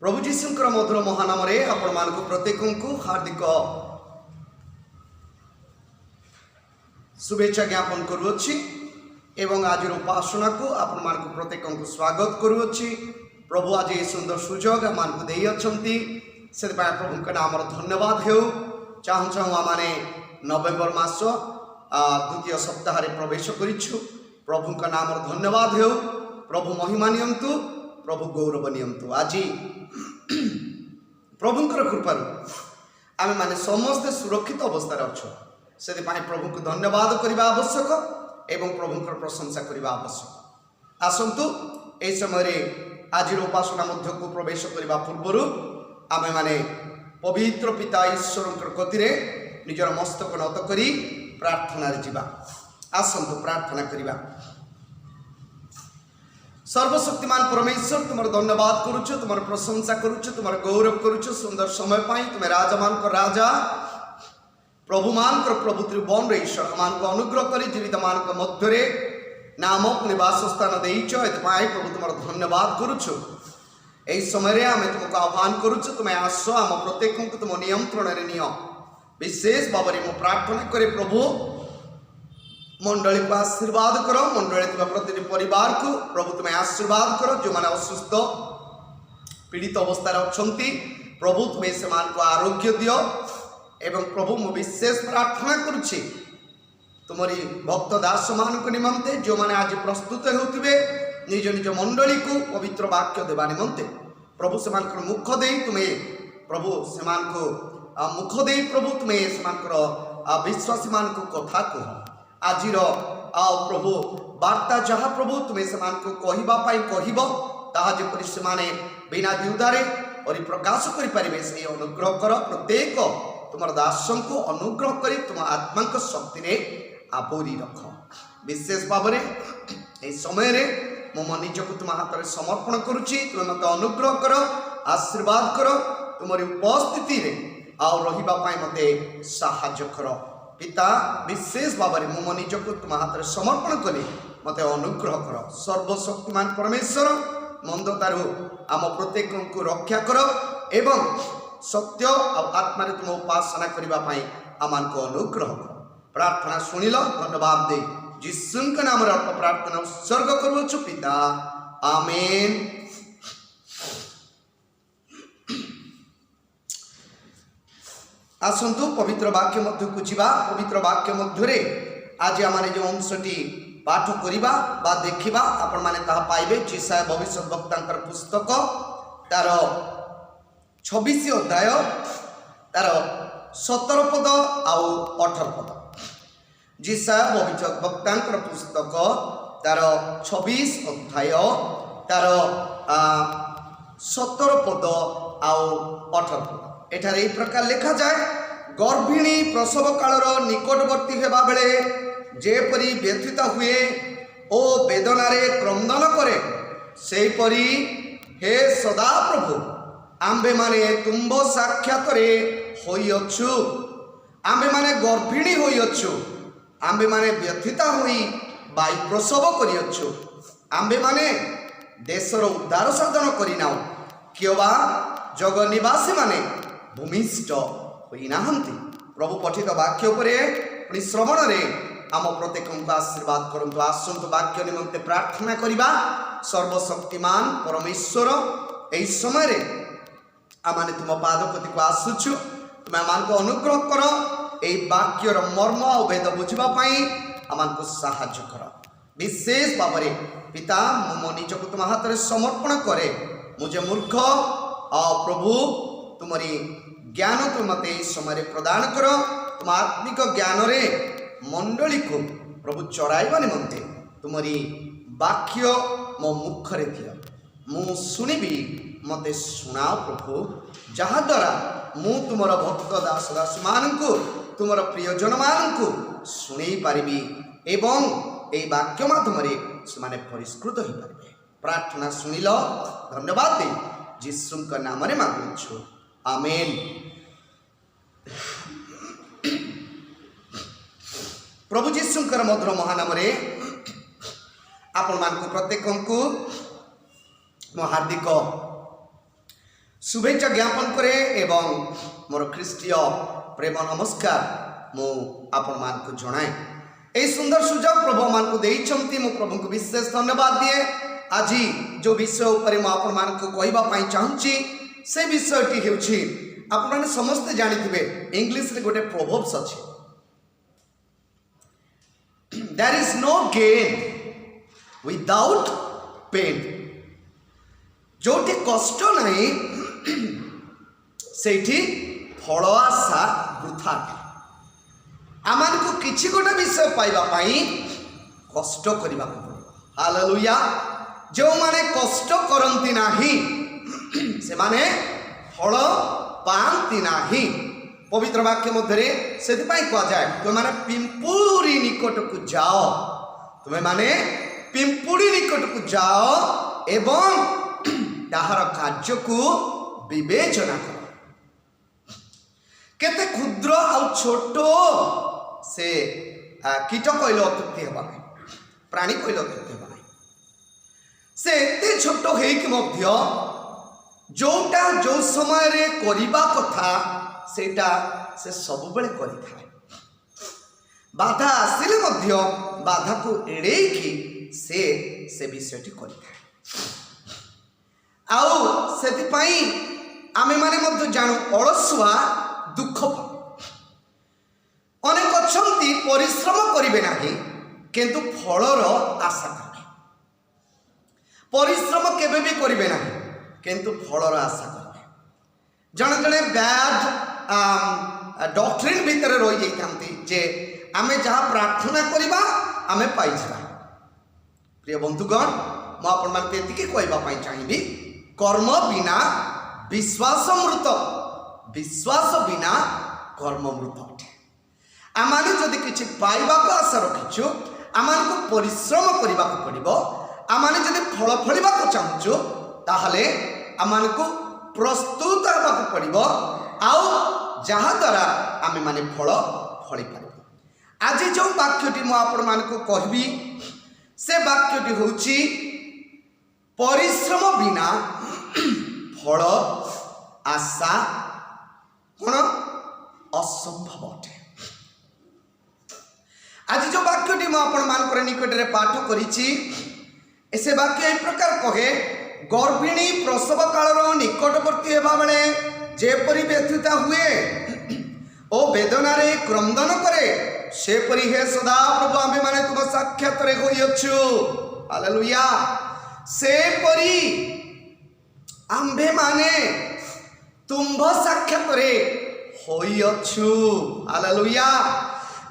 प्रभु जीशुंकर मधुर महानाम आपण मानक प्रत्येक को हार्दिक शुभेच्छा ज्ञापन करुच्ची एवं आज उपासना को आपण मानक प्रत्येक को स्वागत करुच्ची। प्रभु आज ये सुंदर सुजोग मानक दे अच्छी से प्रभु का नाम धन्यवाद हो चाहूँ चाहूँ आम नवेम्बर मास द्वितीय सप्ताह प्रवेश करूँ। प्रभु का नाम धन्यवाद हो। प्रभु महिमा नियंतु, प्रभु गौरव नियंतु। आज प्रभुंकर कृपार आम माने समस्ते सुरक्षित अवस्था अच्छो से प्रभु को धन्यवाद करने आवश्यक एवं प्रभुंकर प्रशंसा करने आवश्यक। आसतु ए समय आज उपासना मध्य को प्रवेश करने पूर्वर आम माने पवित्र पिता ईश्वर गति निजर मस्तक नत करी प्रार्थना जीवा। आसतु प्रार्थना करवा। सर्वशक्तिमान परमेश्वर तुम धन्यवाद करुच, तुम प्रशंसा करुच, तुम गौरव करुच सुंदर समय पाई। तुम्हें राजा मान को राजा प्रभु मान को प्रभु त्रिभुवन ईश्वर मान को अनुग्रह करी जीवित मान को मध्य नामक निवास स्थान देच प्रभु तुम धन्यवाद करुच। यही समय आम तुमको आह्वान करुच, तुम्हें आस आम प्रत्येक को तुम नियंत्रण नियो। विशेष भाव में मुझे प्रार्थना करे प्रभु मंडली को आशीर्वाद करो, मंडली प्रति परिवार को प्रभु तुम्हें आशीर्वाद करो। जो मैंने असुस्थ पीड़ित अवस्था अच्छी प्रभु तुम्हें से को आरोग्य दियो। एवं प्रभु मु विशेष प्रार्थना करुच्ची तुम्हारी भक्त दास मान निमंते जो मैंने आज प्रस्तुत होते निज निज मंडली को पवित्र वाक्य देवा निमंते प्रभु से मुख दे तुम्हें प्रभु से मुख दे प्रभु तुम्हें से विश्वासी मान को कथा कह। आज प्रभु वार्ता जहाँ प्रभु तुम्हें से कहब ताहा जेपरि से बिना द्विधारे परिप्रकाश करें से अनुग्रह कर। प्रत्येक तुम दास को अनुग्रह कर तुम आत्मा शक्ति ने आबोरी रख। विशेष भाव में समय मो निज को तुम हाथ में समर्पण करुच्ची। तुम मत अनुग्रह कर, आशीर्वाद कर, तुम उपस्थिति रही मत साहाय्य कर। पिता विशेष भाव में मो निज को तुम हाथ में समर्पण कली मत अनुग्रह कर। सर्वशक्तिमान परमेश्वर मंदतारू आम प्रत्येक को रक्षा कर एवं सत्य और आत्मा तुम उपासना करने आम को अनुग्रह कर। प्रार्थना शुणिल धन्यवाद दे जीशुंक नाम प्रार्थना उत्सर्ग करुछु पिता आमेन। आसतु पवित्र वाक्य मध्य को जीवा। पवित्र वाक्य मध्य आज आम जो अंशटी पाठ करवा बा देखा आपण मैंने पाइबे जिसाया भविष्यवक्ता पुस्तक तार 26 अध्याय तार 17 पद आउ 18 पद। जिसाया भविष्यवक्ता पुस्तक तार 26 अध्याय तार 17 पद आउ 18 पद। एठारे एई प्रकार लिखा जाए गर्भिणी प्रसव कालर निकटवर्ती हेबा बेले जेपरी व्यथित हुए ओ वेदनारे क्रंदन करे सेपरी हे सदा प्रभु आंबे माने तुम्ब साक्षात होइअछु। आंबे माने गर्भिणी होइअछु। आंबे माने व्यथित हुई बाई प्रसव करिअछु। आंबे माने देशर उद्धार साधन करिनाउ कियबा जग निवासी माने भूमिष्ठ होइनाहंती। प्रभु पठित वाक्य उपरे पुनि श्रवण रे आम प्रत्येक को आशीर्वाद करंतु। आसंतु वाक्य निमंते प्रार्थना करिबा। सर्वशक्तिमान परमेश्वर एई समय रे आमाने तुम पादपति को आसुछु तुम आम को अनुग्रह कर। एई वाक्यर मर्म और वेद बुझिबा पई आम को साहाय्य कर। विशेष भाव में पिता मो निज को तुम हाथ में समर्पण करे। मुझे मूर्ख और प्रभु तुम्हारी ज्ञान तुम मत समय प्रदान कर। तुम आत्मिक ज्ञान रे मंडली को प्रभु चराइबा निमंते तुम्हारी वाक्य मो मुखरे दियो। मु शुणिबी मते शुणाओ प्रभु जहाँ द्वारा मु तुमर भक्त दास दासी मान को तुमर प्रियजन मान को शुणई पारिबी एवं ए वाक्य माध्यम से परिष्कृत हो पारे। प्रार्थना शुणिल धन्यवाद दे जीशुंक नाम रे मांगुछु आमेन। प्रभु जीशुंकर मधुर महानाम रे आपण मान को प्रत्येक को हार्दिक शुभेच्छा ज्ञापन करे एवं मोर ख्रीष्टीय प्रेम नमस्कार मु आपण मान को जणाए। ए सुंदर सुजोग प्रभु मान को देइछंती मु प्रभु को विशेष धन्यवाद दिए। आज जो विषय ऊपर मु आपण मान को कहबा पई चाहूची से विषयटी हेउची आपण माने समस्त जानिथिबे इंग्लिश रे गोटे प्रोवर्ब्स अछि, there is no gain without pain. जोटी कष्ट नहीं सेठी फल आशा वृथा। आमान को किछि गोटे विषय पाइबा पाई कष्ट करबा पड़ो। हालेलुया। जो माने कष्ट करंती नाही से माने फल पांती नाही। पवित्र वाक्य मध्य से कह जाए तुम माने पिंपुड़ी निकट को जाओ, तुम्हें माने पिंपुड़ी निकट को जाओ एवं ताहार कार्य को विवेचना कर। केते क्षुद्र और छोट से कीट कहले अत्युक्ति हेबा नहीं, प्राणी कहले अत्युक्ति हेबा नहीं। से एते छोट हेक मध्य जोटा जो समय रे करिबा कथा सेटा से सब बेले करि थाए। बाधा आसिले मध्य बाधा को एड़ेई की से विषयटी करि थाए। आउ सेतिपाई आमे माने मध्य जानु अलसुआ दुख अनेक अछंती परिश्रम करिवे नाही किंतु फलर आशा करिवे। परिश्रम केबे भी करिवे नाही किंतु फलर आशा करिवे। जणे जणे बैड डॉक्ट्रिन भीतर रही जाइथांती जे आमे जहाँ प्रार्थना करिबा आमे पाइछा। प्रिय बंधुगण मु आपण मानके एतिके कहबा पई चाहिबी कर्म बिना विश्वास मृत, विश्वास बिना कर्म मृत अटे। आमाने जदि किछि पाइबा को आशा रखिछु आमान को परिश्रम करबा को पड़िबो। आमाने जदि फल फलिबा को चाहूछु ताहले आमान को प्रस्तुत हेबा को पड़िबो आउ जहा द्वारा आमे माने फल फळि पारिबो। आज जो वाक्यटी मु आपण मान को कहबी से वाक्यटी होउची परिश्रम बिना फल आशा कौन असंभव अटे। आज जो वाक्यटी मु आपण मानकर निकट रे पाठ करिछि ऐसे वाक्य एक प्रकार कहे गर्भिणी प्रसव कालर निकटवर्ती हेबा बेले जेपरि व्यथित हुए ओ वेदना रे क्रंदन करे सेपरि हे सदा प्रभु आमे माने तुम साक्षात रे होइछु। हालेलुया। सेपरि आम्भे माने तुम्भ साक्षात रे होइछु। हालेलुया।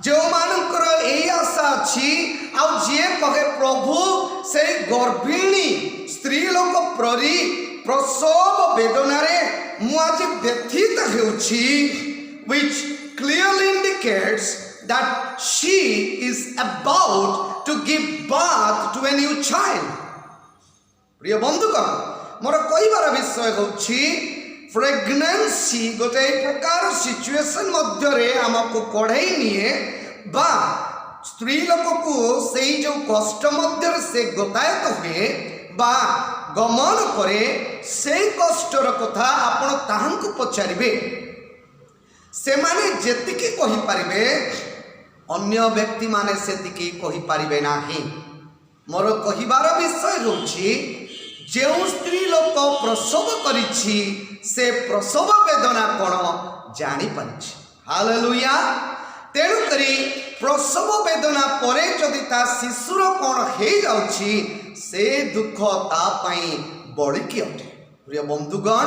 जो मानकर एई आशा अछि आ जे कहे प्रभु से गर्भिणी स्त्री लोक प्ररी प्रसव वेदना रे मु आज व्यथित हेउछि, which clearly indicates that she is about to give birth to a new child. प्रिय बंधुगण मोर कहबार विषय होछि प्रेगनेंसी गोटे प्रकार सिचुएशन मध्य रे हमको कढ़ाई निए बा स्त्री लोक को से जो कष्ट मध्य से गतायत हुए बा गमन करे से कष्टर कथा आपण ताहांकु पचारिबे। से माने जेतिकी कहि पारिबे अन्य व्यक्ति माने सेतिकी कहि पारिबे नाही। मोर कहिबार विषय होछि जो स्त्री लोक प्रसव करिछि से प्रसव वेदना कौन जानी पारिछि। हालेलुया। तेणु करी प्रसव वेदना परे जदि ता शिशुर कौन हे जाउछि से दुख ता पई बळिकी अटे। प्रिय बंधुगण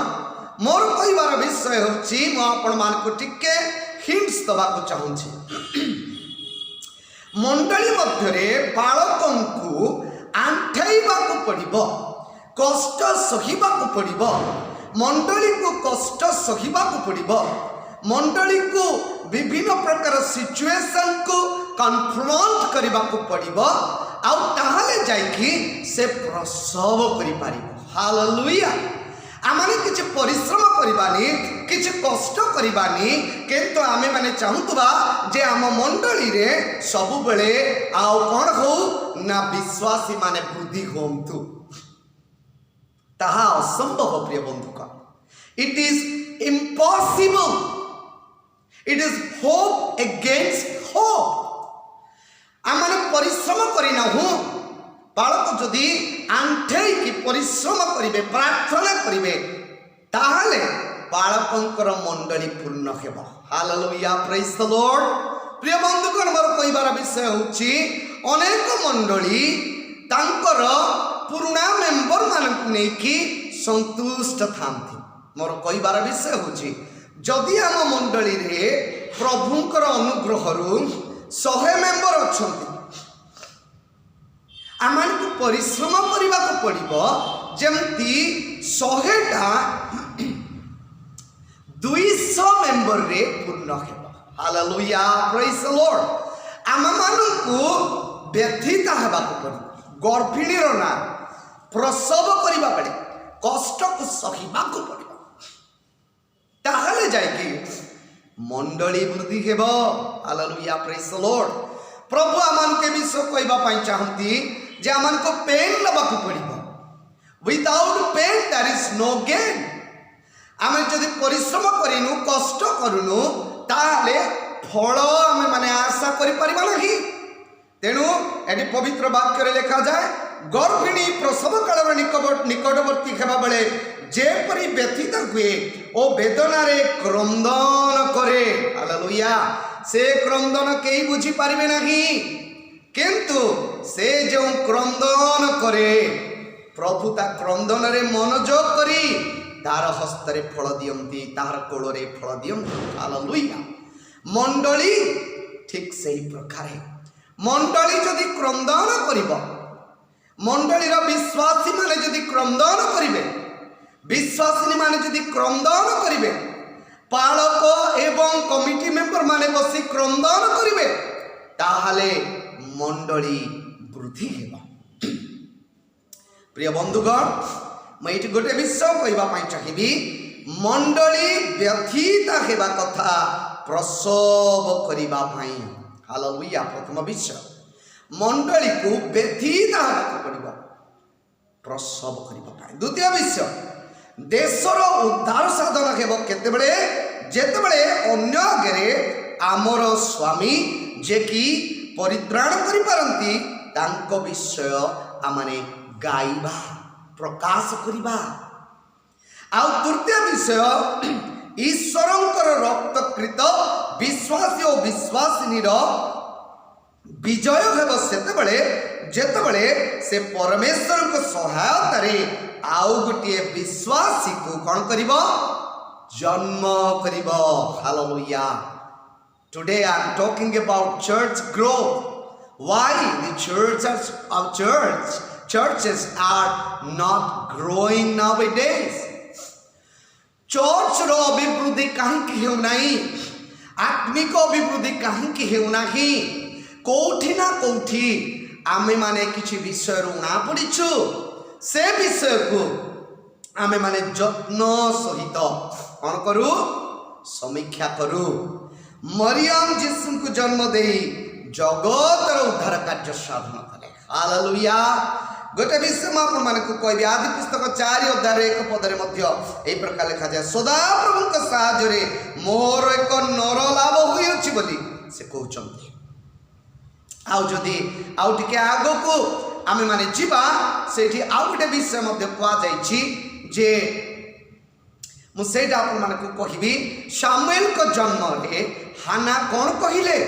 मोर कहिबार विषय होछि मु आपण मान को टिके हिंट्स दबा को चाहूछि। मंडली मध्य रे बालकंकु आंठाइबा को पड़िबो, कष्ट सहिबा को पड़िबो, मंडली को कष्ट सहिबा को पड़िबो, मंडली को विभिन्न प्रकार सिचुएशन को कन्फ्रंट करबा को पड़िबो आउ ताहाले जाइकी से प्रसव करि पारिबो। हालेलुया। आमाने किछि परिश्रम करिबानी किछि कष्ट करिबानी किंतु आमे माने चाहुतबा जे आम मंडली रे सब बेले आउ कोन हो ना विश्वासी माने वृद्धि होंतु। ताहा असंभव प्रिय बंधुक It is impossible. It is hope against hope. आमने परिश्रम करिना हूँ बालक जदि आंठेई की परिश्रम करिवे प्रार्थना करिवे ताहले बालकंकर मंडली पूर्ण हेबो। Hallelujah, praise the Lord. प्रिय बंधुगण, मोर कहबार विषय होची अनेक मंडली तांकर पुराना मेंबर मानकु नेकी संतुष्ट थांती। मोर कहबार विषय होची जदि आम मंडली रे प्रभुंकर अनुग्रहरु 100 मेंबर अछंती आमको परिश्रम करने को पड़ो जमती 100टा 200 मेंबर रे पूर्ण हेब। Hallelujah, praise the Lord. आम मानकु व्यथित हेबा को पड़ो गर्भिणी ना प्रसव करबा बेले कष्ट को सहिबा को पड़ो ताहले जायकि मंडली वृद्धि हेब। Hallelujah, praise the Lord. प्रभु आमान के विषय कहबा पई चाहंती जे आमान को पेन लबा को पड़िबो। Without pain there is no gain. आमे जदि परिश्रम करिनु कष्ट करूनु ताले फल आमे माने आशा करि परिबा नाही। तेनु एटी पवित्र वाक्य रे लिखा जाय गर्भिणी प्रसव काल निकटवर्ती हेबा बेले जेपरि व्यथित हुए ओ वेदना रे क्रंदन करे। हालेलुया, से क्रंदन केही बुझी पारिबे नाही किंतु से जो क्रंदन करे प्रभु ता क्रंदन रे मनोयोग करी तार हस्तरे फल दियंती तार कोଳରେ फल दियंती। हालेलुया। मंडली ठीक सही प्रकार है। मंडली जदि क्रंदन करिबो मंडलीर विश्वासी माने जदि क्रंदन करिवे विश्वासिनी माने जदि क्रंदन करिवे पालक एवं कमिटी मेंबर माने बसी क्रंदन करिवे ताहाले मंडली वृद्धि हेबा। प्रिय बंधुगण, मैं ये गोटे विषय कहबा चाहिए मंडली व्यथित हेबा कथा प्रसव करबा पई। हालेलुया। प्रथम विषय मंडली को व्यथित हेबा पड़िबो प्रसव करबा पई। द्वितीय विषय देशर उद्धार साधन हेब केतेबेले जेतेबेले अन्य आगे आमर स्वामी जे कि परित्राण करि पारंती तांको विषय आमाने गाइबा प्रकाश करिबा। आ तृतीय विषय ईश्वरंकर रक्तकृत विश्वासी और विश्वासिनीर विजय हेब सेतेबेले जेतेबेले से परमेश्वर को सहायता रे आउ गोटे विश्वासी को कौन करिबो जन्म करिबो। Hallelujah. Today I am talking about church growth. Why the churches are not growing nowadays? Church रो अभिवृद्धि कहीं हेउ नाही आत्मिक अभिवृद्धि कहीं हेउ नाही कोठी ना कोठी आमे माने किछि विषय उणा पड़िछु से विषय को आमे माने जत्न सहित कौन करू समीक्षा करू। मरियम जिसु को जन्म दे जगतर उद्धार कार्य साधन कले। हालेलुया। गोटे विषय मैं आपण मानक कहबी आदि पुस्तक 4 अध्याय 1 पदरे मध्य एई प्रकार लिखा जाय सदा प्रभुक साहाय्य रे मोर एक नर लाभ होइछि बोली से कहउचंती। आउ जदि आउ टिके आगो को आमे माने जीवा सेठी आउ गोटे विषय मध्य कहा जाइछि जे मु सेटा आपण मानक कहबी सामुएल को जन्म रे हाना कोन कहिले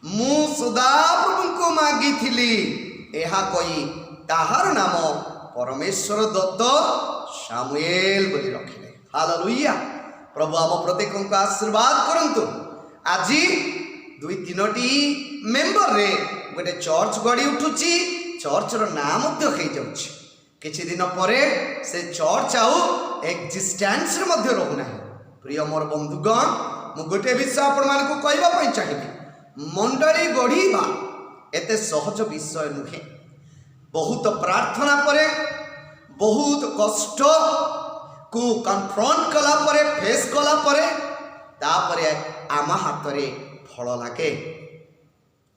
मु सदा प्रभु को मागी थिली एहा कही ताहार नाम परमेश्वर दत्त सामुएल बोली रखिले। हालेलुया। प्रभु आम प्रत्येक को आशीर्वाद करंतु। आज 2-3टी मेंबर रे गोटे चर्च गड़ी उठुची चर्च रो नाम मध्य हे जाउची किछि दिन परे से चर्च आउ एक्जिस्टेंस रे मध्य रहु नाही। प्रिय मोर बंधुगण मु गोटे विषय आपण मान को कहबा पई चाहिबी मंडली गढ़ीबा एते सहज विषय नुहे। बहुत प्रार्थना परे बहुत कष्ट को कन्फ्रंट कला परे फेस कला परे तापरे आम हाथ रे फल लागे।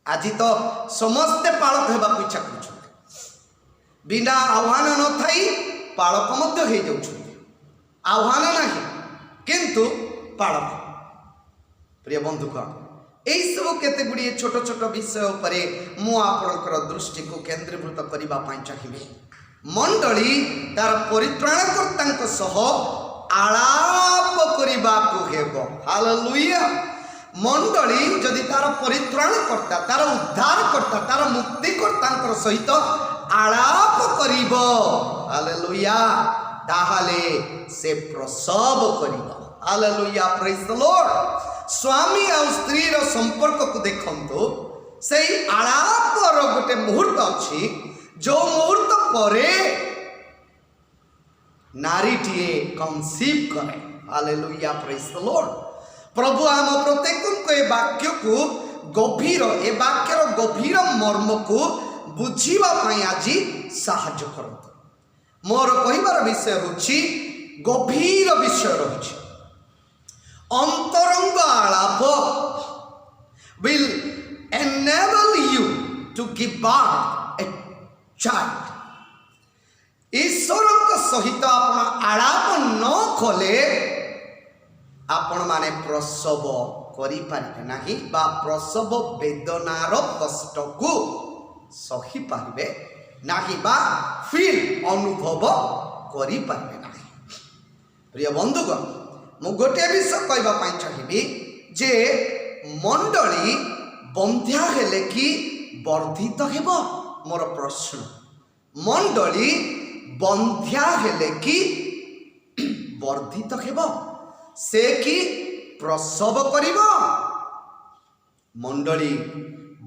आज तो समस्ते पालक हेबा इच्छा कर बिना आह्वान न थाई पालक मध्य हो जाउछन्ति। आह्वान नहीं किंतु पालन। प्रिय बंधुगण यही सब केते गुड़िए छोट छोट विषय उपरे मु आपणकर दृष्टि को केंद्रीभूत करने चाहिए। मंडली तार परित्राणकर्ता सह आलाप करने को हेब। हालेलुया। मंडली जदि तार परित्राणकर्ता तार उद्धारकर्ता तार मुक्तिकर्ता सहित आलाप करिब, हालेलुया, ताहाले से प्रसव करिब। Hallelujah, praise the Lord. स्वामी और स्त्री संपर्क को देखंतु से आलापर गोटे मुहूर्त अच्छी जो मुहूर्त परे नारीटीए कंसीव करे। Hallelujah, praise the Lord. प्रभु आम प्रत्येक को वाक्य को गभीर ए वाक्यर गभीर मर्म को बुझीबा पाई आज साहाय्य करंतु। मोर कहिबार विषय होछि गभीर विषय रही अंतरंग आलाप will enable you to give birth a child। ईश्वर सहित आपण आलाप न कले आपण माने प्रसव करि पारिबे नाही बा प्रसव वेदनार कष्ट को सही पारिबे नाही बा फील अनुभव करि पारिबे नाही। प्रिय बंधुगण मु गोटे विषय कहवाई चाहिए जे मंडली बंध्या हेले कि वर्धित हेब। मोर प्रश्न, मंडली बंध्या हेले कि वर्धित हेब से कि प्रसव करिब। मंडली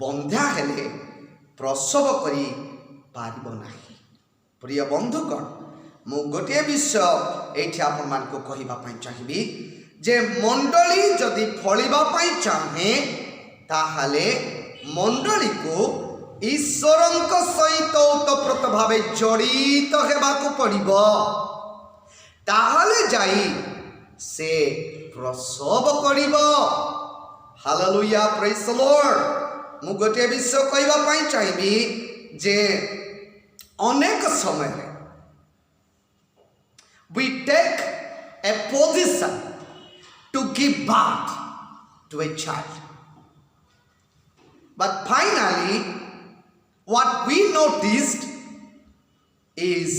बंध्या हेले प्रसव करि पारिब नाही। प्रिय बंधुगण मु गोटे विषय एठी आपण मान को कहिबा पई चाहिबी जे मंडली जदि फलिबा पई चाहे ताहाले मंडली को ईश्वरंक सहित ओतप्रोत भावे जड़ित हेबाकू पड़िबो। ताहाले जाई से प्रसव करिबो। Hallelujah, praise the Lord. मु गोटे विषय कहिबा पई चाहिबी जे अनेक समय we take a position to give birth to a child, but finally what we noticed is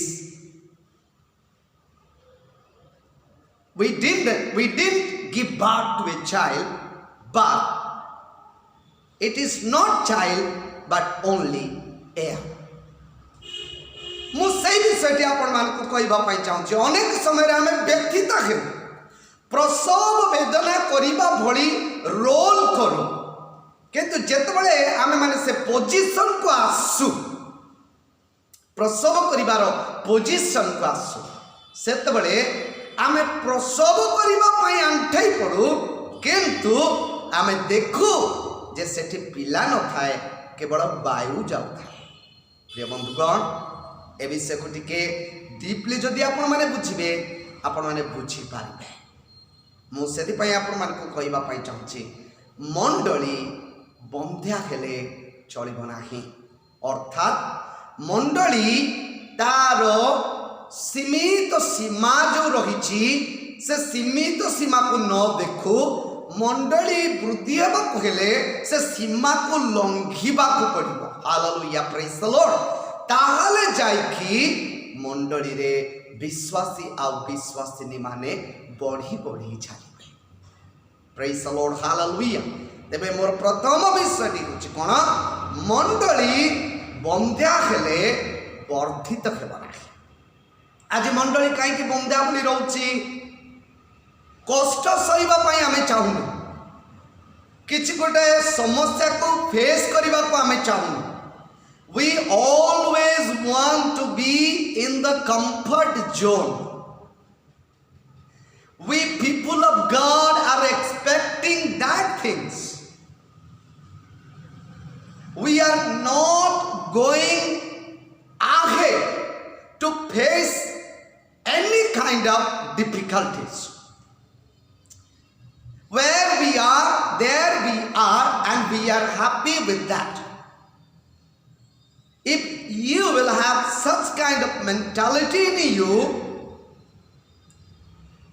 we didn't give birth to a child, but it is not child but only heir। मुझे विषय आपण मान को कहवाई चाहूँगी अनेक समय आम व्यथित हो प्रसव वेदना करने भली रोल करूँ किंतु जितेबले आम मैंने से पोजिशन को आसु प्रसव करिवार पोजिशन को आसु सेतबले आम प्रसव करने आंठाई पड़ू किंतु आम देखू जे सेठी पिला न थाए केवल वायु जाऊ थाए। प्रिय बंधुगण ए विषय को टिके डीपली जदि आपण माने बुझिबे आपण माने बुझी पारिबे। मु सेति पई आपण मान को कहबा पई चाहूची मंडली बंध्या हेले चलिबो नाही। अर्थात मंडली तार सीमित सीमा जो रही से सीमित सीमा को न देखू मंडली वृद्धि हेबाकू हेले से सीमा को लंघिबा को पड़िबो। Hallelujah, praise the Lord. ताहाले जाइकी मंडली रे विश्वासी आ विश्वासिनी माने बढ़ी बढ़ी चलिबे। Praise the Lord, hallelujah. तेबे मोर प्रथम विषयटी होछि कोन मंडली बंध्या हेले वर्धित हेबा नाही। आज मंडली काईकि बंध्या बोली रहउछि कष्ट सहिबा पई आमे चाहुनु किछि गोटे समस्या को फेस करबा को आमे चाहुनु। We always want to be in the comfort zone. We people of God are expecting that things. We are not going ahead to face any kind of difficulties. Where we are, there we are, and we are happy with that. If you will have such kind of mentality in you,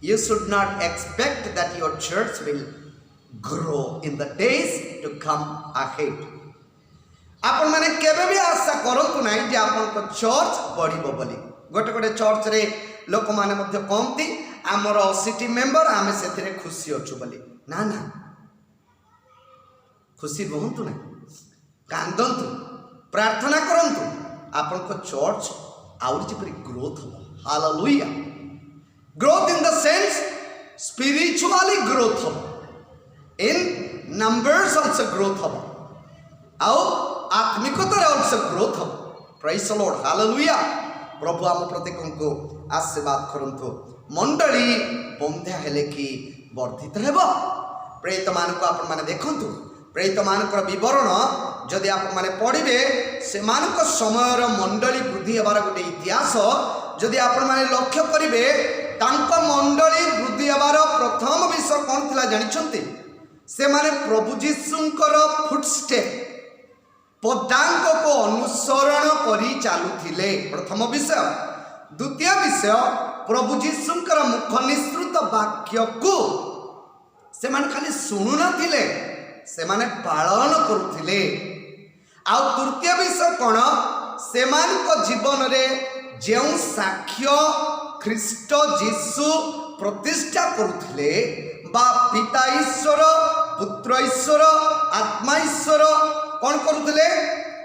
You should not expect that your church will grow in the days to come ahead. आपण माने केबे भी आशा करंतु नाही जे आपन church बढ़िबो बोली। गोटे गोटे चर्च रे लोक माने मध्य कहंती आमर 80 मेंबर आमे सेथिरे खुशी अछु बोली। ना ना, खुशी रहंतु ना, कांदंतु, प्रार्थना करंतु आपन को चर्च आउर जेपरि ग्रोथ हो। Hallelujah. Growth in the sense spiritually growth हो, इन नंबर्स आल्सो ग्रोथ हो, आउ आत्मिकता आल्सो ग्रोथ हो। Praise the Lord. हालेलुया। प्रभु आम प्रत्येक को आशीर्वाद करंतु। मंडली बंध्या हेले कि वर्धित हेबो। प्रेरित मान को आपण माने देखंतु, प्रेरित मानकर विवरण जदि आप माने पढ़िबे से मानक समयर मंडली वृद्धि हेबार गोटे इतिहास जदि आप माने लक्ष्य करिवे तांको मंडली वृद्धि हेबार प्रथम विषय कोन थिला जानिछंती? से माने प्रभु जीशुंकर फुटस्टेप पदांक को अनुसरण करी चालुथिले, प्रथम विषय। द्वितीय विषय प्रभु जीशुंकर मुख निसृत वाक्य को से माने खाली सुनु नथिले, से माने पालन करुथिले। आ तृतीय विषय कौन? से मानक जीवन रे जेउ साक्ष्य ख्रीष्ट जीशु प्रतिष्ठा करुथिले बा पिता ईश्वर, पुत्र ईश्वर, आत्मा ईश्वर कौन करुथिले?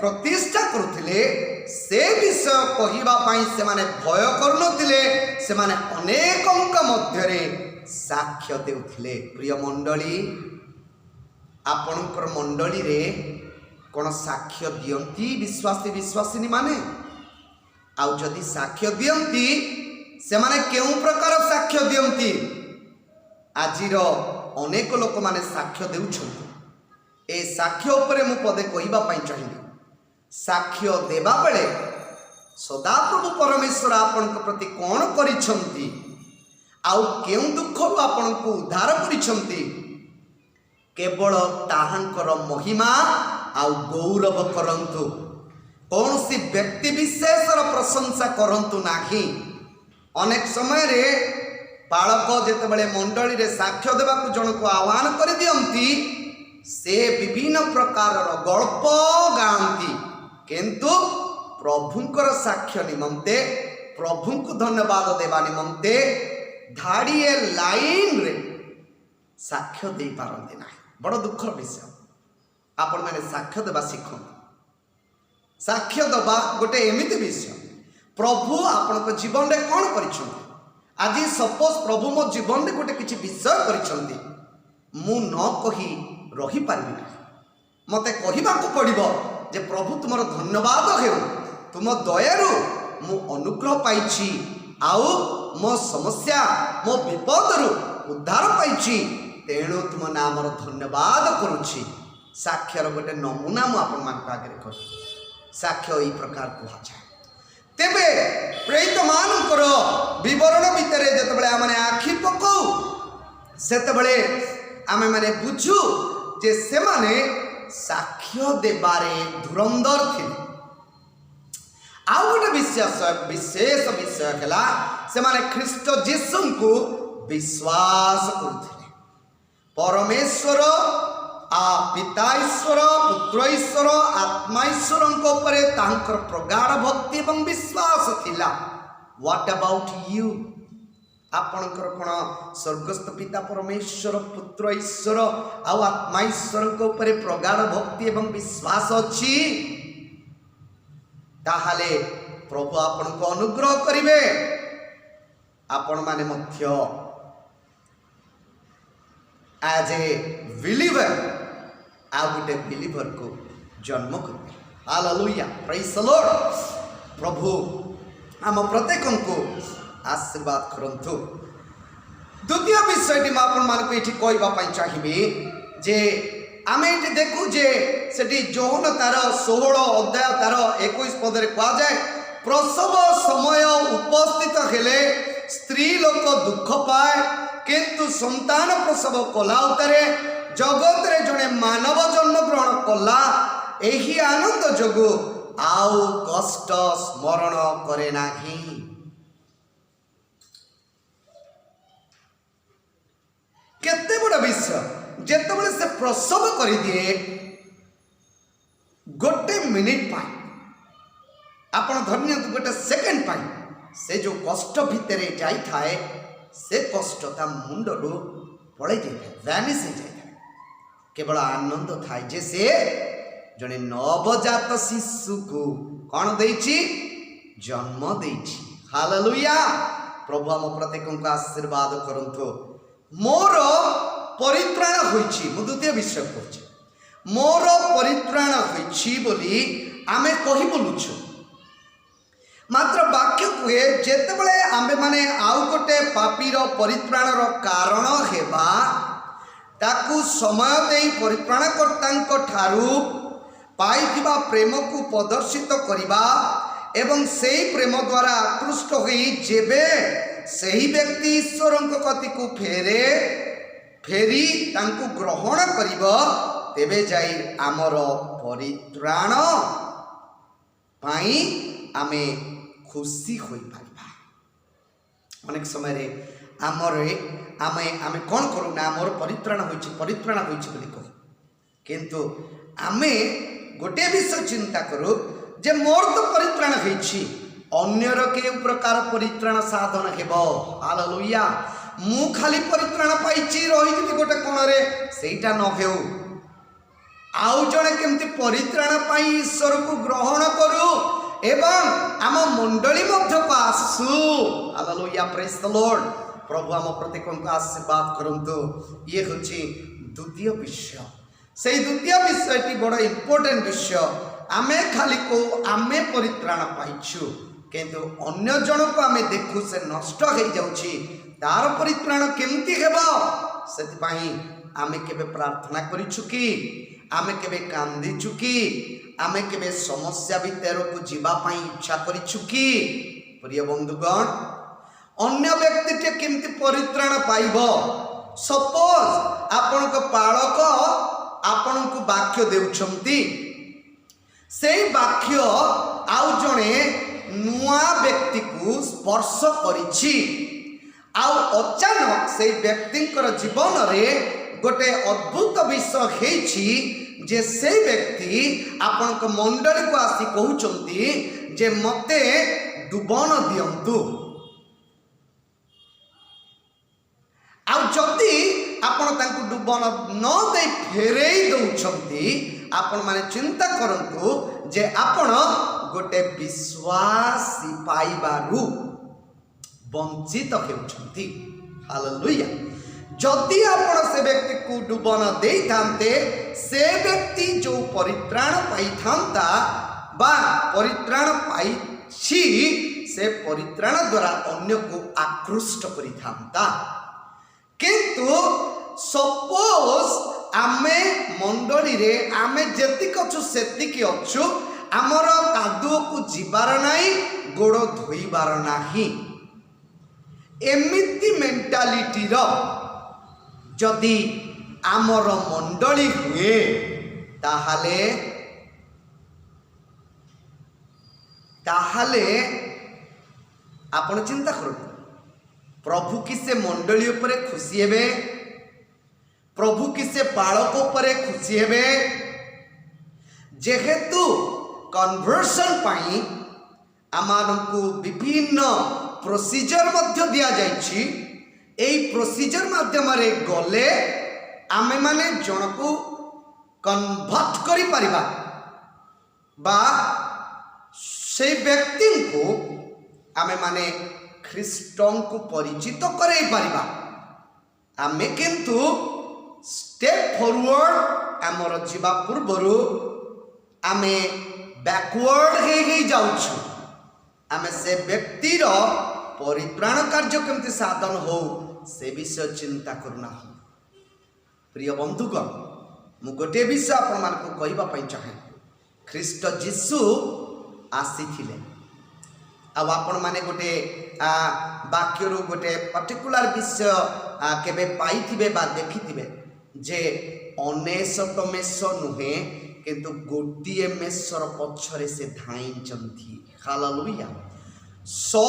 प्रतिष्ठा करुथिले। से विषय कहिबा पई से माने भय करनथिले, से माने अनेकंक मध्य रे साक्ष्य देउथिले। प्रिय मंडली, आपणकर मंडली रे कौन साक्ष्य दियंती विश्वासी विश्वासिनी माने? आउ जदि साक्ष्य दियंती से माने केउ प्रकार साक्ष्य दियंती? आजिर अनेक लोक माने साक्ष्य देउछंती। ए साक्ष्य उपरे मु पदे कहिबा पई चाहिबी। साक्ष्य देबा बेले सदा प्रभु परमेश्वर आपनक प्रति कोन करिछंती, आउ केउ दुख आपनकु उद्धार करिछंती, केवल ताहांकर महिमा आउ गौरव करंतु। कौन सी व्यक्ति विशेषर प्रशंसा करंतु नाही। अनेक समय रे बालक जेतेबेले मंडली रे साक्ष्य देबाकु जनकु आह्वान कर दियंती, से विभिन्न प्रकार गल्प गांती, किंतु प्रभुंकर साक्ष्य निमंते, प्रभुंकु धन्यवाद देवा निमंते धाड़िए लाइन रे साक्ष्य दे पारंती नाही। बड़ दुखर विषय। आपण माने साक्ष्य देवा शिखंतु। साक्ष्य देवा गोटे एमिति विषय, प्रभु आपण जीवन रे कौन करिछंती? आज सपोज प्रभु मो जीवन रे गोटे किछि विषय करिछंती, मु न कहि रही पारिबि ना। मते कहिबाकु पड़िबो जे प्रभु तुमर धन्यवाद हेउ, तुम दयारु मु अनुग्रह पाइछि, आउ मो समस्या मो विपदरु उद्धार पाइछि, तेणु तुम नामर धन्यवाद करुछि। साक्ष्यर गोटे नमूना मु आपण मान आगे कर। साक्ष्य ई प्रकार कहा जाए। तेबे प्रेरित मानकर विवरण भितर जेतेबेले आमे आखि पकौ सेतेबेले आमे माने बुझू जे से माने साक्ष्य देबारे धुरंधर थिले। आउ गोटे विशेष विषय हला से माने ख्रीष्ट जीशु को विश्वास करुथिले। परमेश्वर पिता ईश्वर, पुत्र ईश्वर, आत्मा ईश्वर उपरे तांकर प्रगाढ़ भक्ति एवं विश्वास थिला। What about you? आपणकर कोन स्वर्गस्थ पिता परमेश्वर, पुत्र ईश्वर आउ आत्मा ईश्वर उपरे प्रगाढ़ भक्ति एवं विश्वास अछि? ताहाले प्रभु आपण को अनुग्रह करिवे। आपण माने मध्य एज ए बिलीवर आ गोटे बिलीवर को जन्म करें। हालेलुया। Praise the Lord. प्रभु आम प्रत्येक को आशीर्वाद करंतु। द्वितीय विषयटी आपण मानक एठी कहबा पई चाहिबी जे आमे एठी देखु जे सेठी जोहन तार 16 अध्याय तार 21 पद रे कहा जाय, प्रसव समय उपस्थित हेले स्त्री लोक दुख पाए, किंतु संतान प्रसव कला उतारे जगत रे जने मानव जन्म ग्रहण कला, एही आनंद जोगु आउ कष्ट स्मरण करे नाही। विषय जेतेबेले से प्रसव कर दिए गोटे मिनिट पाई आपण धन्य गोटे सेकेंड पाई से जो कष्ट भितर जाई थाए से कष्ट ता मुंडरू पड़े जाए वैनिश हो जाए केवल आनंद थाए जे से जने नवजात शिशु को कौन देछि जन्म देछि। हालेलुया। प्रभु आम प्रत्येक को आशीर्वाद करंतु। मोर परित्राण होइछि मु द्वितीय विषय कहछि मोर परित्राण होइछि बोली आमे कहि बोलुछु मात्र वाक्य कहे जेतेबेले आमे माने आउ गोटे पापीर परित्राणर कारण हेबा ताकू समय देई परित्राणकर्तांक ठारू पाइथिबा प्रेम को प्रदर्शित करिबा एवं सेही प्रेम द्वारा आकृष्ट होई जेबे सेही व्यक्ति ईश्वरंक कति को फेरी तांकु ग्रहण करिब तेबे जाई आमर परित्राण पाई आमे खुशी होई पारिबा। अनेक समय रे आमे कौन करू ना मोर परित्राण होइछि बोली कह किंतु आमे गोटे विषय चिंता करू जे मोर तो परित्राण होइछि अन्यर के प्रकार परित्राण साधन हेबो। हालेलुया। मु खाली परित्राण पाइछि रहिछि गोटे कोण रे सेटा न हेउ आउ जणे केमति परित्राण पाई ईश्वर को ग्रहण करू एवं आम मंडली मध्य को आसु। हालेलुया। Praise the Lord. प्रभु आम प्रत्येक को आशीर्वाद करंतु। ये होछि द्वितीय विषय। से द्वितीय विषयटी बड़ इंपोर्टेंट विषय। आमे खाली को आमे परित्राण पाइछु किंतु अन्य जन को आमे देखु से नष्ट हो जाउछि तार परित्राण केमती हेबो सेति पई आमे केबे प्रार्थना करिछु कि आमे केबे कांदिछु कि आमे केबे समस्या भितर को जीवा पई इच्छा करिछु कि प्रिय बंधुगण अन्य व्यक्ति के केमती परित्राण पाइबो। सपोज आपण को पालक आपण को वाक्य देउछंती से वाक्य आउ जणे नुआ व्यक्ति को स्पर्श करिछि आउ अचानक से व्यक्तिंकर जीवन रे गोटे अद्भुत विषय हेछि जे से व्यक्ति आपण को मंडली को आसी कहउचंती जे मते डुबन दियंतु आउ जदि आपण तांकु डुबन न दे फेरेई दउछंती आपण माने चिंता करंतु जे आपण गोटे विश्वासी पाइबारु वंचित हेउछंती। हालेलुया। जदि आपण से व्यक्ति को डुबन देई थांते से व्यक्ति जो परित्राण पाई थांता बा परित्राण पाइछि से परित्राण द्वारा अन्य को आकृष्ट करि थांता किंतु सपोज आमे मंडली रे आमे जेतिक अछु सेतिक अछु आमर कादुओ को जीवार नाही गोड़ धोइबार नाही एमिति मेंटालिटी रो जदि आमर मंडली हुए ताहाले आपण चिंता करू प्रभु की से मंडली उपरे खुशी हेबे प्रभु की से बालक उपरे खुशी हेबे जेहेतु कन्वर्सन पाई आमानकु विभिन्न प्रोसीजर मध्य दिया जाइछि एई प्रोसीजर माध्यम रे गले आमे माने जनकु कन्वर्ट करि परिबा बा से व्यक्ति को आमे माने ख्रीष्टन को परिचित करे परिबा आमे किंतु स्टेप फॉरवर्ड आमर जीवा पूर्वरु आमे बैकवर्ड हे जाउछु आमे से व्यक्तिर परित्राण कार्य केमती साधन हो से विषय चिंता करना हो। प्रिय बंधुगण मु गोटे विषय आपण मान को कहबा पई चाहे ख्रीष्ट जीसु आसीथिले आपण माने गोटे वाक्यरु गोटे पर्टिकुलर विषय केबे पाइथिबे बा देखिथिबे जे 19 मेष नुहे किंतु गोटिए मेषर पछरे से धाइचंती। हालेलुया। 100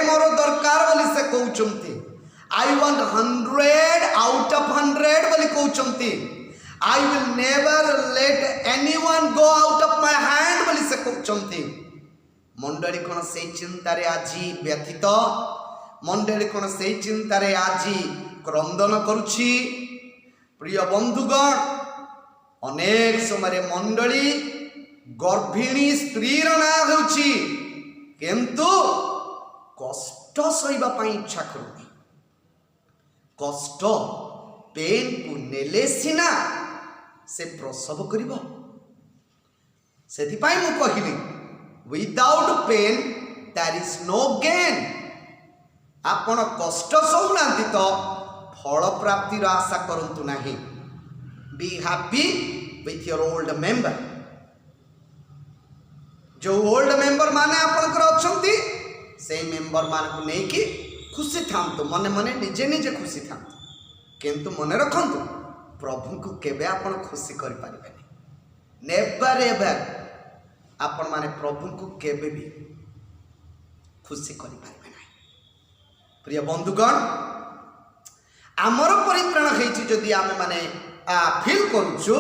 मोर दरकार बोली से कहउचंती आई वांट 100 आउट ऑफ 100 बोली कहउचंती कहउचंती I will never let anyone go out of my hand बोली से कहउचंती। मंडली कोन से चिंतारे आजी व्यथित, मंडली कोन से चिंतारे आजी क्रंदन करुछि। प्रिय बंधुगण, अनेक समय मंडली गर्भिणी स्त्री ना होछि किंतु कष्ट सहिबा पई इच्छा करूनी। कष्ट पेन को नेले सिना से प्रसव करिबो। सेति पई मु कहिली without pain there is no gain. आपण कष्ट सहउनांती तो फल प्राप्तिर आशा करंतु नाही। Be happy with your old member. जो ओल्ड मेंबर माने आपनकर अछंती से मेंबर मान को नहीं कि खुशी थांतु, मने मने निजे निजे खुशी थांतु, किंतु मने रखंतु प्रभु को केबे आपण खुशी करि पारिबेनी। नेवर एवर आपण माने प्रभु को केबे भी खुशी करि पारिबे नाही। प्रिय बंधुगण, आमर परित्राण हेछि जदि आमे माने फील करूछु,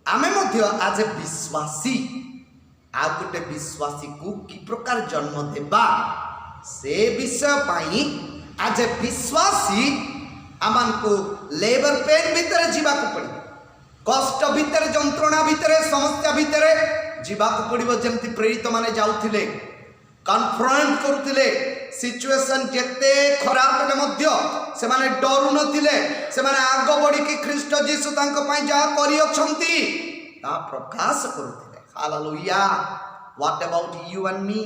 आमे मध्य आज ए विश्वासी आ गोटे विश्वासी को कि प्रकार जन्म देबा से विषय पाई आज ए विश्वासी आमान को लेबर पेन भीतर जीवा को पड़े, कष्ट भीतर, जंत्रणा भीतर, समस्या भीतर जीवा को पड़िबो। जेमति प्रेरित माने जाउथिले कन्फ्रंट करुथिले, सिचुएशन जेते खराब हेले मध्य से माने डरू नथिले, से माने आग बढ़ी कि ख्रीष्ट जीसु तांको पई जा करि अछंती ता प्रकाश करुथिले। Hallelujah. What about you and me?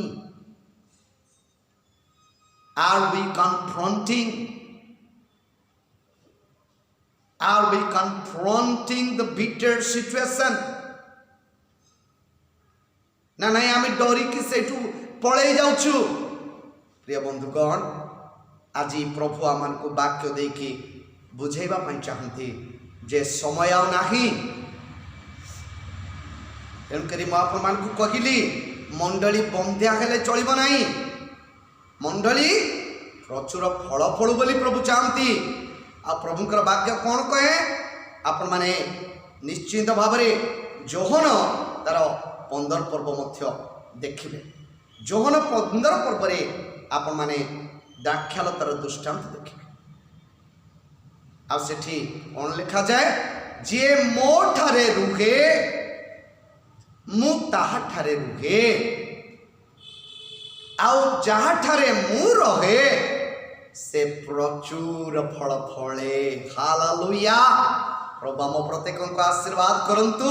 Are we confronting? Are we confronting the bitter situation? ना नहीं आमे डरी कि सेठू पळै जाउछु। प्रिय बंधुगण, आज प्रभु आमान को वाक्य देखि बुझेबा पई चाहंती जे समय नाही। तेणुकरी मु आपण को कहली मंडली बंध्या हेले चलिब नाही। मंडली प्रचुर फल फलु बोली प्रभु चाहती। आ प्रभुकर वाक्य कौन कहे आपण माने निश्चित भाव में जोहन तार 15 पर्व मध्य देखिबे। जोहन 15 पर्व रे आपण माने दाख्यालतार दृष्टांत देखिबे। आ सेठी कौन लिखा जाए, जे मो ठारे रुहे मु ताहा ठारे रुहे, आउ जहा ठारे मु रहे से प्रचुर फल फले। हालेलुया। प्रभु आम प्रत्येक को आशीर्वाद करंतु।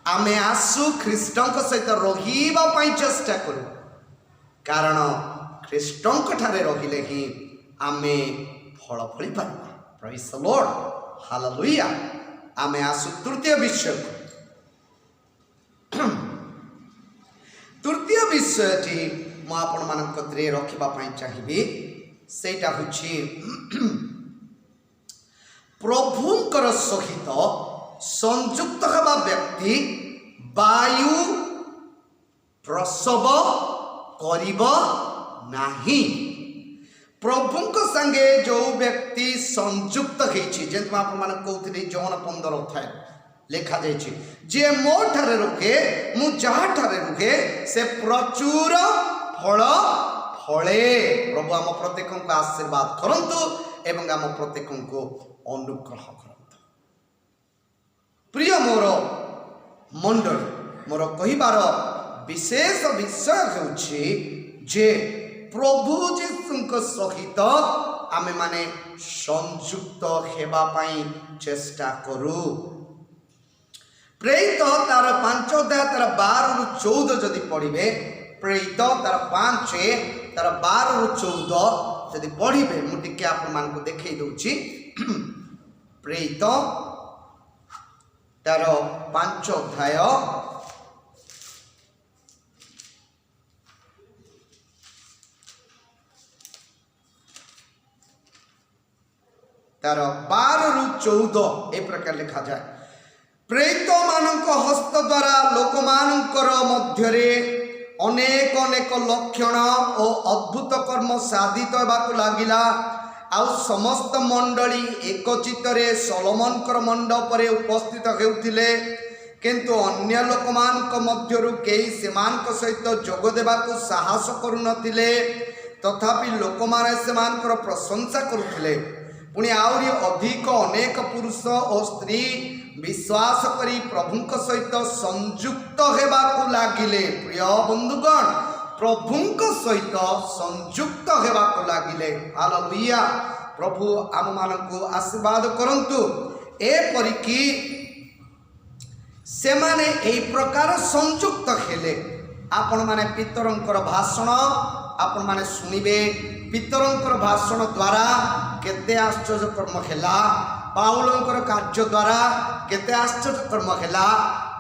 आमे आसु ख्रीष्टंक सहित रहिबा पई चेष्टा करू, कारण ख्रीष्टंक ठारे रहिले ही आमे फल फली Paribas. Praise the Lord. Hallelujah. आमे आसु तृतीय विषय। तृतीय विषयटी मु आपण मानक कत्रे रखिबा पई चाहिबी, सेटा होछि प्रभुंकर सहित संयुक्त हवा व्यक्ति वायु प्रसव करिब नाही। प्रभुंक संगे जो व्यक्ति संयुक्त हेछि, जेंत आपण मानक कहउथिले जौन 15 अध्याय लिखा जाइछि, जे मो ठारे रुके मु जहा ठारे रुके से प्रचुर फल फले। प्रभु आम प्रत्येक को आशीर्वाद करंतु एवं आम प्रत्येक को अनुग्रह करंतु। प्रिय मोर मंडल, मोर कहिबार विशेष विषय होछि जे प्रभु जीशुक सहित आमे माने संयुक्त हेबा पई चेष्टा करू। प्रेरित तार 5 अध्याय तार 12 रु 14 जदि पढ़िबे, प्रेरित तार 5 तार 12 रु 14 जदि पढ़िबे, मु टिके आपण मान को देखै दउछि। प्रेरित तार 5 अध्याय तार 12 रु 14 ए प्रकार लिखा जाए, प्रेरित मानक हस्त द्वारा लोक मानकर मध्यरे अनेक अनेक लक्षण और अद्भुत कर्म साधित होबाकु लागिला। आउ समस्त मंडली एकचित्तरे सोलोमनकर मंडपरे उपस्थित हेउथिले किंतु अन्य लोक मानक मध्यरु केही सेमानक सहित जोग देबाकू साहस करुनथिले तथापि लोक माने सेमानकर प्रशंसा करुथिले पुणी आउरी अधिक अनेक पुरुष और स्त्री विश्वास करी प्रभुंक सहित संयुक्त हेबाकू लागिले। प्रिय बंधुगण प्रभुंक सहित संयुक्त हेबाकू लागिले। हालेलुया। प्रभु आम मानकू आशीर्वाद करंतु एपरिकी से माने एई प्रकार संयुक्त हेले। आपण माने पितरंकर भाषण आपण माने सुनिबे। पितरंकर भाषण द्वारा केते आश्चर्य कर्म हेला, पाउलंकर कार्य द्वारा केते आश्चर्य कर्म हेला,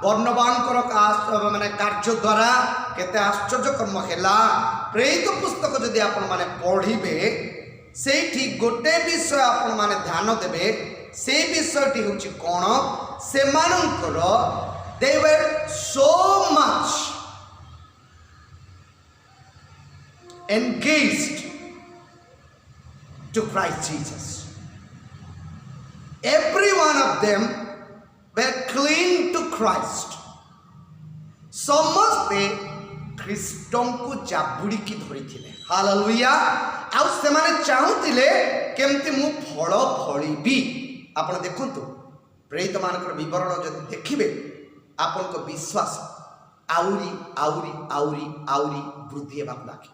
बर्नबानकर माने कार्य द्वारा केते आश्चर्य कर्म हेला। प्रेरित पुस्तक जदि आपण माने पढ़िबे सेठी गोटे विषय आपण माने ध्यान देबे। से विषयटी होची कोन से मानकर they were so much engaged to Christ Jesus. Every one of them were clinging to Christ. समस्ते ख्रीष्टन को जाबुड़ी की धरी थिले। हालेलुया। आउ से माने चाहुतिले केमती मु फल फळिबी। आपण देखंतु प्रेरित मानकर विवरण जदि देखिबे आपण को विश्वास आउरी आउरी आउरी आउरी वृद्धि हेबाक लागे।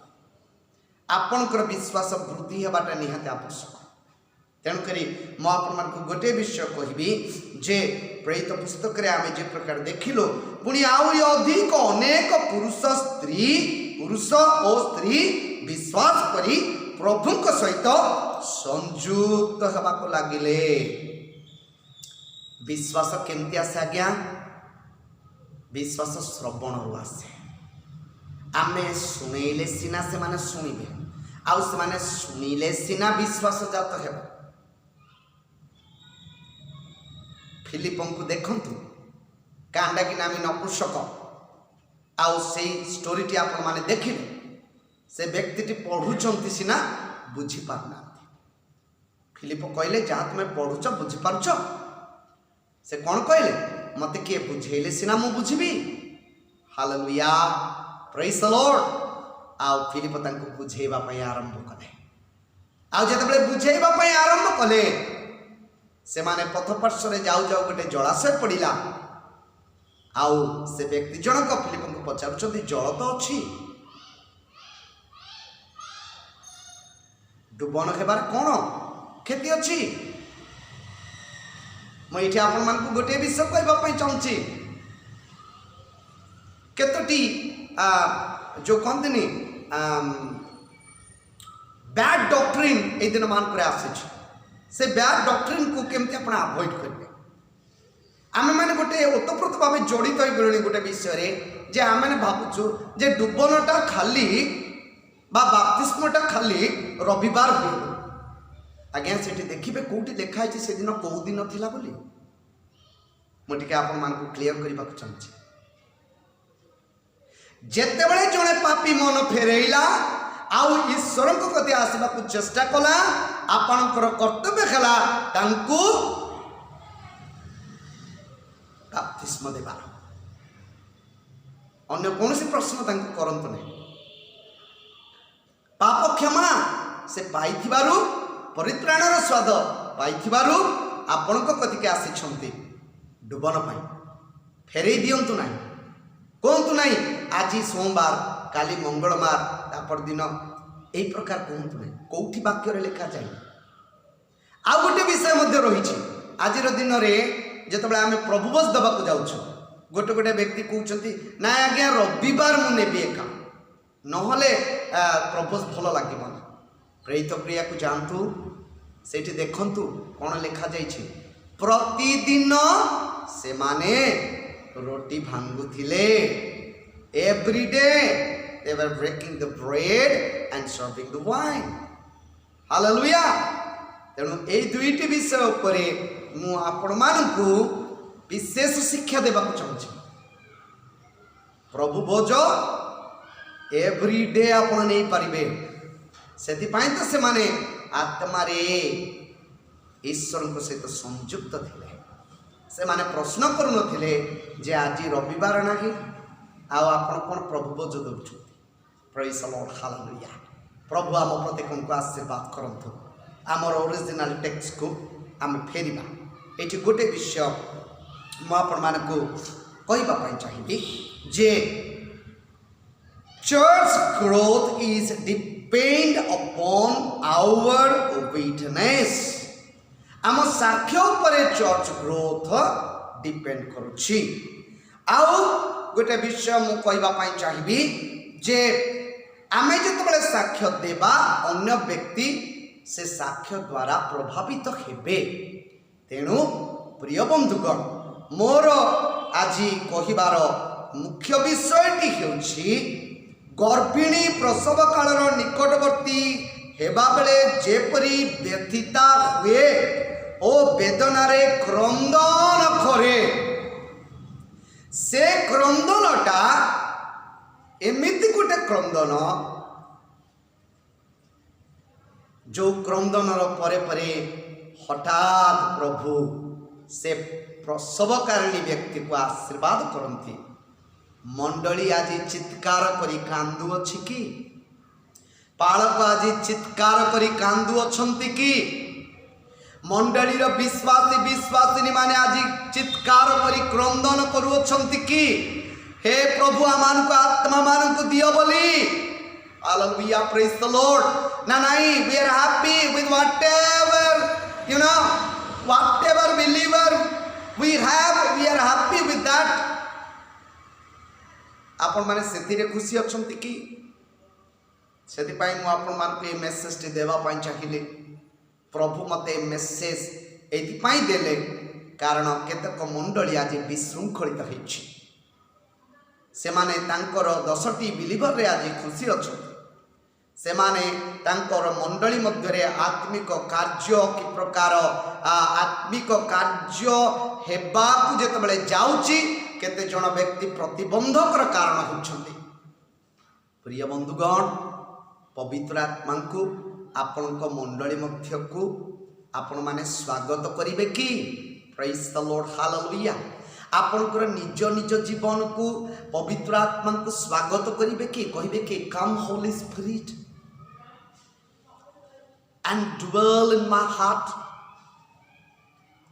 आपणकर विश्वास वृद्धि हेबाटा निहाती आवश्यक। तेणुकरी मु आपण गोटे विषय कहबी जे प्रेरित पुस्तक रे आमे जे प्रकार देखिलो पुणी आउरी अधिक अनेक पुरुष और स्त्री विश्वास करी प्रभुंक सहित संयुक्त हेबाक लागिले। विश्वास केमती आसे आज्ञा? विश्वास श्रवण आसे। आमे सुनेले सिना से माने सुनिबे आउ से माने सुनिले सिना विश्वास जात हेबो। फिलिपन को देखंतु कांडा कि नामी नपुंसक आउ से स्टोरीटी आपण माने देखिले से व्यक्तिटी पढ़ुचंती सिना बुझी पारना। फिलिप कहले जा तुम पढ़ुच बुझी पारुच से कौन कहले मते किए बुझेले सिना मु बुझिबी। हालेलुया। Praise the Lord. आउ फिलिप तांको बुझेबा पई आरंभ कले। आउ जेतेबेले बुझेबा पई आरंभ कले से माने पथ पार्श्व जाऊ जाऊ गोटे जलाशय पड़िला। आउ से व्यक्ति जनक फिलिप को पचारुचंती जल तो अछि डुबन हेबार कौन क्षति अच्छी? मुझे आपण मानक गोटे विषय कहवाई चाहूँगी केतोटी जो कहते बैड डॉक्ट्रिन ए दिन मानक आसी से बैड डॉक्ट्रिन को केमती आप अवॉइड करेंगे। आम मैंने गोटे ओतप्रोत भाव जड़ित हो गले गोटे विषय जे आम मैंने भावुचु जे डुबनटा खाली बाप्तिस्मटा खाली रविवार हुए। आज्ञा से देखिए कौटी लिखाई से दिन कौ दिन थिला बोली मुझे आपण मान क्लीयर करने को चाहूँगी। जेतेबेले जड़े पापी मन फेरैला आउ ईश्वर को कति आसवा को चेष्टा कला आपणकर कर्तव्य है तांकु बाप्तिस्म देवार। अन्य कौन सी प्रश्न तांकु करंतु नहीं। पाप क्षमा से पाइथिबारु परित्राणर स्वाद पाइथिबारु आपण को कतिके आसी डुबन पाई फेरई दियंतु ना कहतु ना आज सोमवार काली मंगलवार तापर दिन यही प्रकार कहतु ना कौटी वाक्य लिखा जाए। आ गोटे विषय रही आज दिन में जिते आम प्रभु बस देवाक जाऊँ गोटे गोटे व्यक्ति कहते ना आज्ञा रविवार मुझे एका नहले प्रभु भल लगे। प्रेरित प्रिया को जातु से देखु कौन लिखा जाइए प्रतिदिन से माने रोटी भांगुथिले। Every day they were breaking the bread and serving the wine. Hallelujah. तेणु ए दुईटी विषय उपरे मु आपण मानकु विशेष शिक्षा देबाक चाहूँगी। प्रभु भोज एवरीडे आपण नहीं पारिबे से तो से माने आत्मारे ईश्वर सहित संयुक्त थे से माने प्रश्न करुनथिले जे आज रविवार नाही आपण कोन प्रभु बोझ दउछु। Praise the Lord, hallelujah. प्रभु आम प्रत्येक को आशीर्वाद करंतु। आमर ओरिजिनल टेक्स्ट को आम फेरिबा। एठी गोटे विषय मु आपण मानको कहबा पई चाहिबी जे church growth is depend upon our witness. आम साक्ष्य उपरे चर्च ग्रोथ डिपेंड करुछि। आउ गोटे विषय मु कहबा पई चाहिबी जे आमे जेतबेले साक्ष्य देबा अन्य व्यक्ति से साक्ष्य द्वारा प्रभावित हेबे। तेणु प्रिय बंधुगण, मोर आज कहिबार मुख्य विषयटी हेउछि गर्भिणी प्रसव कालर निकटवर्ती हेबा बेले जेपरी व्यथिता हुए ओ वेदनारे क्रंदन करे से क्रंदनटा एमिति गोटे क्रंदन जो क्रंदनर परे परे हठात प्रभु से प्रसवकारिणी व्यक्ति को आशीर्वाद करती। मंडली आज चित्कार करी कांदु अछि कि? पालक आज चित्कार करी कांदु अछंती कि? मंडलीर विश्वासी विश्वासिनी माने आज चित्कार करी क्रंदन करू अछंती कि? हे प्रभु आमान को आत्मा मान को दियो बोली। Hallelujah, praise the lord. ना नहीं, we are happy with whatever you know, whatever believer we have, we are happy with that. आपण माने सेतिरे खुशी अछंती कि? सेति पई मु आपण मान को ए मेसेज टी देवा पई चाहिले। प्रभु मते मेसेज एति पई देले कारण केतक मंडली आज विशृंखलित होइछि। से माने तांकर 10टी बिलीवर रे आज खुशी अछंती। से माने तांकर मंडली मध्य रे आत्मिक कार्य कि प्रकार आत्मिक कार्य हेबा को जेतबेले जाउची केते जण व्यक्ति प्रतिबंधकर कारण होउछंती। प्रिय बंधुगण, पवित्र आत्मा को आपण को मंडली मध्य को आपण माने स्वागत करिवे कि? Praise the Lord, hallelujah. आपनकर निज निज जीवन को पवित्र आत्मा को स्वागत करिवे कि? कहिवे कि come holy spirit and dwell in my heart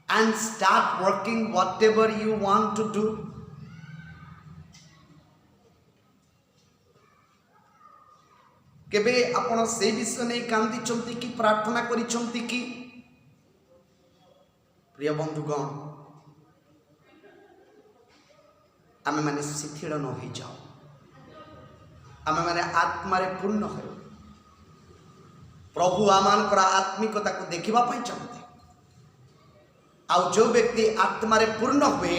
and start working whatever you want to do. केबे आपण से विषय नहीं कांदी चंती कि प्रार्थना करी चंती कि? प्रिय बंधुगण, आमे माने शिथिल न हो जाओ। आमे माने आत्मा रे पूर्ण हो। प्रभु आमानकर आत्मिकता को देखिबा पई चाहते। आउ जो व्यक्ति आत्मा रे पूर्ण हुए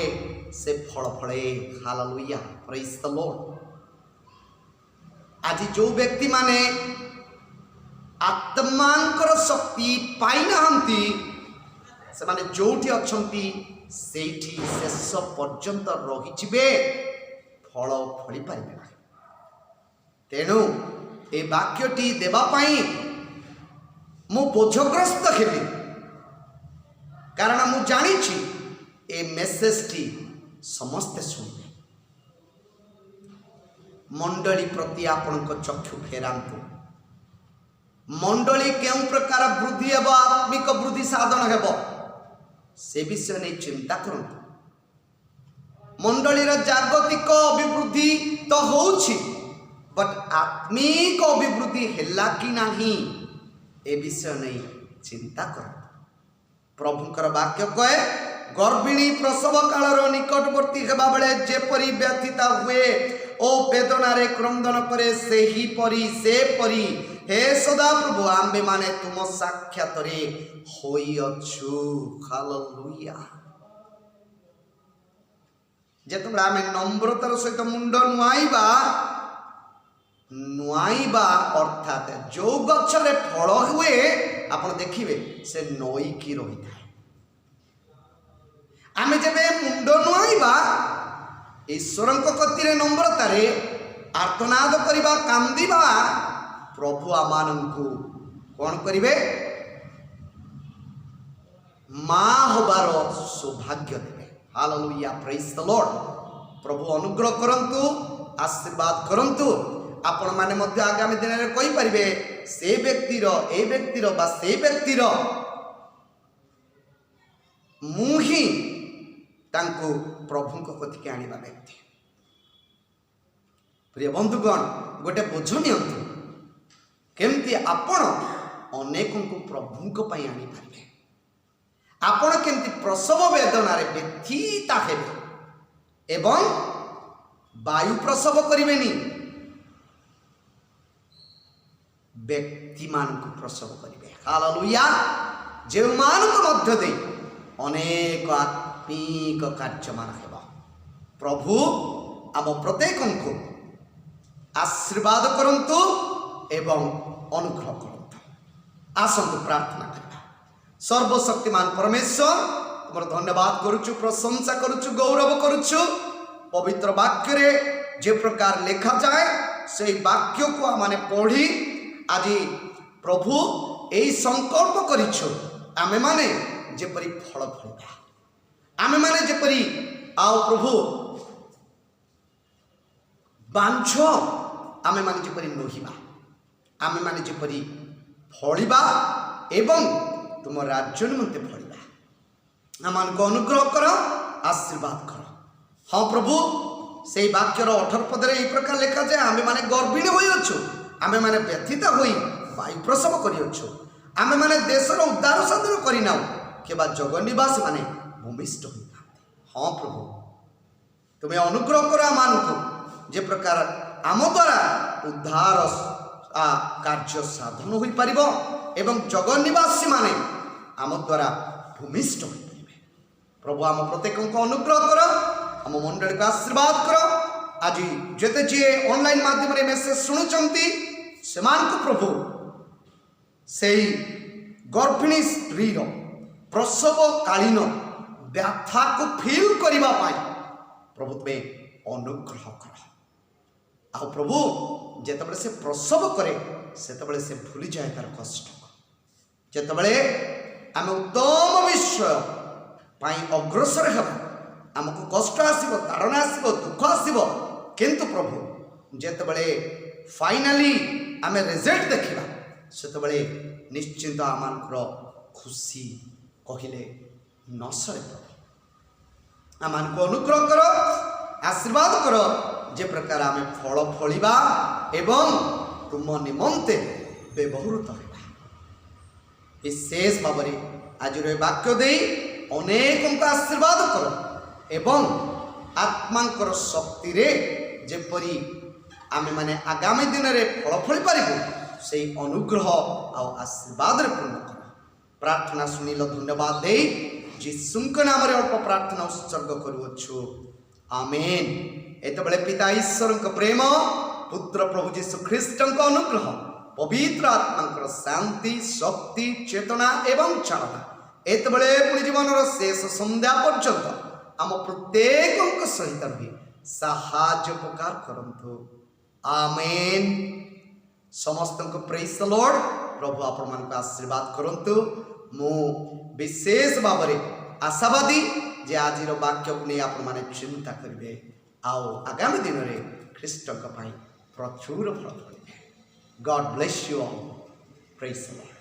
से फल फले। Hallelujah, praise the Lord. आज जो व्यक्ति माने आत्मांकर शक्ति पाई नाहंती से माने जोठी अछंती सेठी शेष पर्यंत रहिजिबे, फल फली पारिबे ना। तेणु ए वाक्यटी देबा पई मु बोझग्रस्त हेबी कारण मु जानिछि ए मेसेज टी समस्ते सुनिबे। मंडली प्रति आपण को चक्षु फेरांतु। मंडली केउ प्रकार वृद्धि हेबो, आत्मिक वृद्धि साधन हेबो से विषय नहीं चिंता करंतु। मंडलीर जागतिक अभिवृद्धि तो होउछि, बट आत्मिक अभिवृद्धि हेला कि नाही ए विषय नहीं चिंता कर। प्रभुकर वाक्य कहे गर्भिणी प्रसव कालर निकटवर्ती हेबा बेले जेपरी व्यथिता हुए ओ वेदनारे क्रंदन करे सेही परी से परी हे सदा प्रभु आम्बे माने तुम साक्षात रे होई अछु। हालेलुया। जेतबेले आमे नम्रतार सहित मुंड नुआइबा अर्थात जो गछरे फल हुए आपण देखिबे से नई की रही थाए। आमे जेबे मुंड नुआइबा ईश्वरंक कतिरे नम्रतारे आर्तनाद करिबा कांदिबा प्रभु आमानंकु कोन करिवे माँ होबार सौभाग्य देवे। Hallelujah, praise the Lord. प्रभु अनुग्रह करंतु, आशीर्वाद करंतु। आपण माने मध्य आगामी दिन में कहि परिबे से व्यक्तिर ए व्यक्तिर बा से व्यक्तिर मुही तांको प्रभु को कथि के आनिबा व्यक्ति। प्रिय बंधुगण, गोटे बोझ नियंतु केमती आपण अनेकों को प्रभु को पई आनी पारिबे। आपण केमती प्रसव वेदना रे व्यथिता हेबे एवं वायु प्रसव करिवेनी, व्यक्ति मान को प्रसव करिवे। हालेलुया। जे मान को मध्य दे अनेक आत्मिक कार्य मान हेबो। प्रभु आम प्रत्येकं को आशीर्वाद करंतु एवं अनुग्रह करंतु। आसंतु प्रार्थना करबा। सर्वशक्तिमान परमेश्वर, तुमर धन्यवाद करूछु, प्रशंसा करूछु, गौरव करूछु। पवित्र वाक्य रे जे प्रकार लिखा जाए से वाक्य को माने पढ़ी आज प्रभु यही संकल्प करिछु आमे माने जेपरी फल फलिबा, आमे माने जेपरी आओ प्रभु बांछ आमे माने जेपरी नहिबा, आमे माने जेपरी फलिबा एवं तुम राज्य निमंते फलिबा। आमान को अनुग्रह कर, आशीर्वाद कर। हाँ प्रभु, से वाक्यर 18 पदरे यही प्रकार लिखा जाए आमे माने गर्भिणी होई अछु, आमे माने व्यथित होई वायु प्रसव करि अछु, आमे माने देशर उद्धार साधन करिनाउ केबा जगन्निवास माने भूमिष्ठ होता। हाँ प्रभु, तुम्हें अनुग्रह कर आमानकु जे प्रकार आम द्वारा उद्धार कार्य साधन होई परिबो एवं जगन्निवासी माने आम द्वारा भूमिष्ठ होई परिबे। प्रभु आम प्रत्येक को अनुग्रह कर, आम मंडली को आशीर्वाद कर। आज जेते जे ऑनलाइन माध्यम रे मेसेज सुनुचंती सेमान को प्रभु से गर्भिणी स्त्री प्रसव कालीन व्याथा को फील करने प्रभु तुम्हें अनुग्रह कर। आ प्रभु जेतबले से प्रसव करे सेतबले से भूली जाए तार कष्ट। जेतबले आम उत्तम विषय पाई अग्रसर हेब, आमको कष्ट आसीबो, ताड़ना आसीबो, दुख आसीबो, किंतु प्रभु जेतबले फाइनाली आमे रिजल्ट देखिबा सेतबले निश्चिंत आमानकर खुशी कहिले न सरे। प्रभु आमानको अनुग्रह कर, आशीर्वाद कर, जे प्रकार आमे फल फलिबा एवं तुम निमंते व्यवहृत होगा। विशेष भाव में आज वाक्य दे अनेक आशीर्वाद कर एवं आत्मांकर शक्ति रे जेपरी आमे माने आगामी दिन रे फल फली पारिबो से अनुग्रह और आशीर्वाद रे पूर्ण कर। प्रार्थना सुनिल धन्यवाद दे यीशुଙ୍କ नाम रे अल्प प्रार्थना उत्सर्ग करूछु, आमेन। एतबेले पिता ईश्वरଙ୍କ प्रेम, पुत्र प्रभु यीशु ख्रीष्टଙ୍କ अनुग्रह, पवित्र आत्मांकर शांति, शक्ति, चेतना एवं चालना एतबेले पुनि जीवनर शेष संध्या पर्यंत आम प्रत्येकଙ୍କ सहित रही साहाय्य उपकार करंतु, आमेन। समस्त को प्रेज द लॉर्ड। प्रभु आपण मान को आशीर्वाद करंतु। मु विशेष भाव में आशावादी जे आज वाक्य को नहीं आपण माने चिंता करेंगे आओ आगामी दिन में ख्रीष्ट प्रचुर फल फलिबे। God bless you all. Praise the Lord.